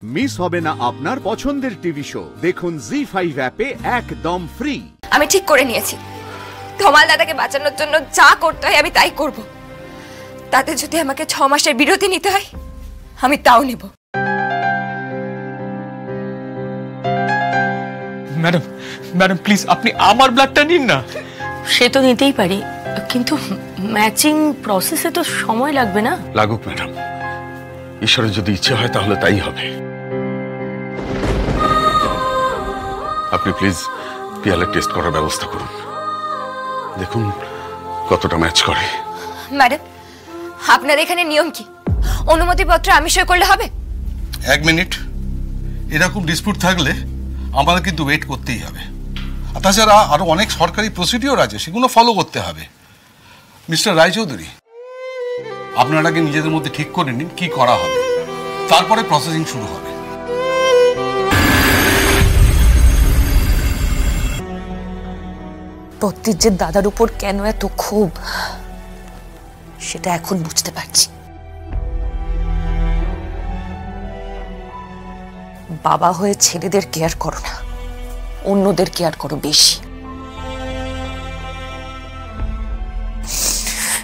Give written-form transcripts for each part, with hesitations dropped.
Miss হবে না আপনার পছন্দের টিভি শো। দেখুন জি5 অ্যাপে একদম ফ্রি। আমি ঠিক করে নিয়েছি, ধমাল দাদাকে বাঁচানোর জন্য যা করতে হয় আমি তাই করব। তাতে যদি আমাকে 6 মাসের বিরতি নিতে হয় আমি তাও নেব। ম্যাডাম ম্যাডাম প্লিজ আপনি আমার ব্লাডটা নিন না। সে তো নিতেই পারি, কিন্তু ম্যাচিং প্রসেসে তো সময় লাগবে না? লাগুক ম্যাডাম, ঈশ্বরের যদি ইচ্ছে হয় তাহলে তাই হবে। আপনি প্লিজ পিয়ালের টেস্ট করার ব্যবস্থা করুন, দেখুন কতটা ম্যাচ করে। ম্যাডাম, আপনার এখানে নিয়ম কি? অনুমতিপত্র আমি সই করলে হবে? এক মিনিট, এরকম ডিসপিউট থাকলে আমাদের কিন্তু ওয়েট করতেই হবে। তাছাড়া আরো অনেক সরকারি প্রসিডিওর আছে, সেগুলো ফলো করতে হবে। মিস্টার রায়চৌধুরী, আপনারা আগে নিজেদের মধ্যে ঠিক করে নিন কি করা হবে, তারপরে প্রসেসিং শুরু হবে। পত্তিজের দাদার উপর কেন এত ক্ষোভ সেটা এখন বুঝতে পারছি। বাবা হয়ে ছেলেদের কেয়ার করো না, অন্যদের কেয়ার করো বেশি।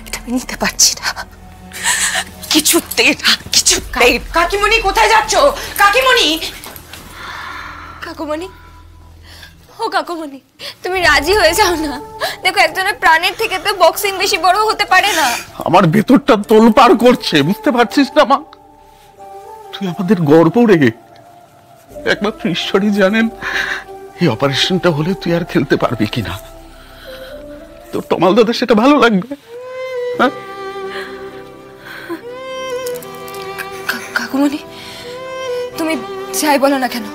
এটা আমি নিতে পারছি না কিছুতেই না, কিছুতেই। কাকিমণি কোথায় যাচ্ছ? কাকিমণি, কাকুমণি, ও কাকুমণি, তুমি রাজি হয়ে যাও না। দেখো, একজনের প্রাণের থেকে তো বক্সিং বেশি বড় হতে পারে না। আমার ভেতরটা তোলপাড় করছে, বুঝতে পারছিস না মা? তুই আমাদের গর্ব রে, একমাত্র ঈশ্বরই জানেন এই অপারেশনটা হলে তুই আর খেলতে পারবি কিনা। তোর তমাল দাদা সেটা ভালো লাগবে? হ্যাঁ কাকুমণি, তুমি যাই বলো না কেন,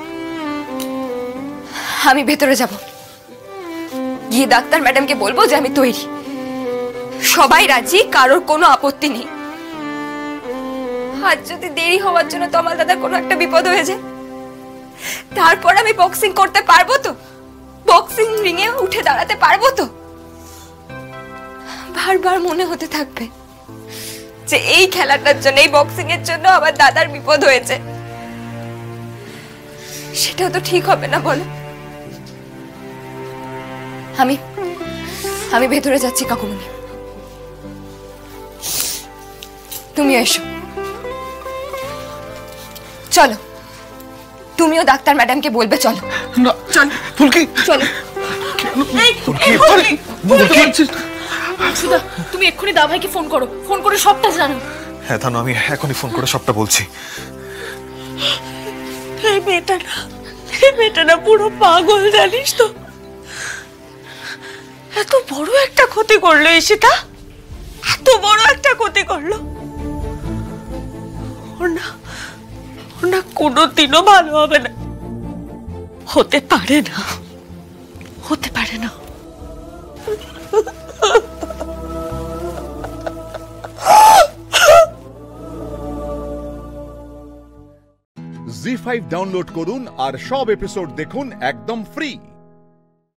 আমি ভেতরে যাব, গিয়ে ডাক্তার ম্যাডামকে বলবো যে আমি তৈরি। সবাই রাজি, কারোর কোনো আপত্তি নেই। আজ যদি দেরি হওয়ার জন্য তমাল দাদার কোনো একটা বিপদ হয়ে যায়, তারপর আমি বক্সিং করতে পারবো তো? বক্সিং রিংয়ে উঠে দাঁড়াতে পারবো তো? বারবার মনে হতে থাকবে যে এই খেলাটার জন্য, এই বক্সিং এর জন্য আমার দাদার বিপদ হয়েছে। সেটাও তো ঠিক হবে না, বলো? আমি ভেতরে যাচ্ছি কাকুমণি, তুমি এসো। চলো, তুমিও ডাক্তার ম্যাডামকে বলবে। চলো না, চলো ফুলকি, চলো। সুধা, তুমি এক্ষুনি দাভাইকে ফোন করো, ফোন করে সবটা জানো। হ্যাঁ তানু, আমি এখনই ফোন করে সবটা বলছি। এই মেয়েটা না পুরো পাগল, জানিস তো? এত বড় একটা ক্ষতি করলো ঈশিতা, এত বড় একটা ক্ষতি করলো। ওর না কোনোদিনও ভালো হবে না, হতে পারে না, হতে পারে না। জি5 ডাউনলোড করুন আর সব এপিসোড দেখুন একদম ফ্রি।